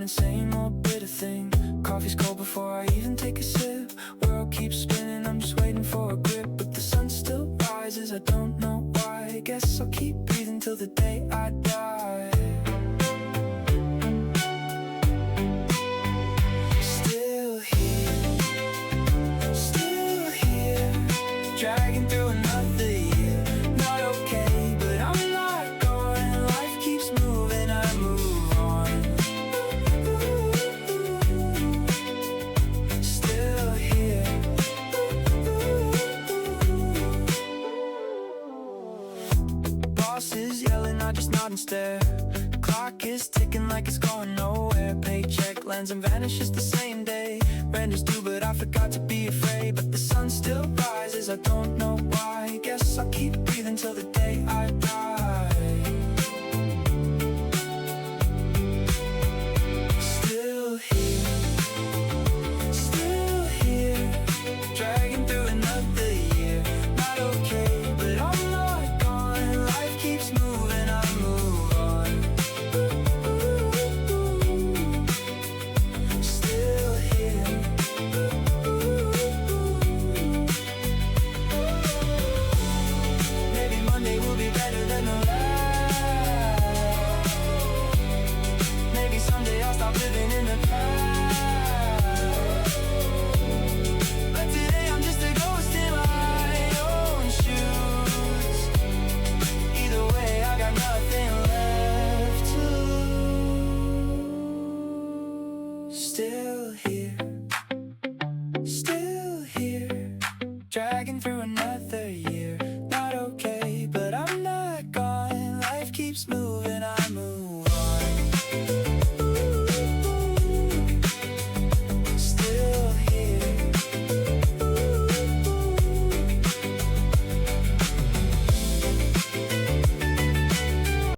same old bitter thing. Coffee's cold before I even take a sip. World keeps spinning, I'm just waiting for a grip. But the sun still rises, I don't know why. I guess I'll keep breathing till the day I die. Still here, dragging through another year. Not okay, but I'm not going. Life keeps moving, I move on. Still here. Boss is yelling, I just nod and stare. The clock is ticking like it's going nowhere. Paycheck lands and vanishes the same day. Rent is due, but I forgot to be afraid. But the sun still rises, I don't know why. Guess I'll keep breathing till the day I die. Still here, dragging through another year. Not okay, but I'm not gone. Life keeps moving, I move on. Still here. Maybe Monday will be better than the last. Maybe someday I'll stop living in the past. But today I'm just a ghost in my own shoes. Either way, I got nothing left to lose. Still here, dragging through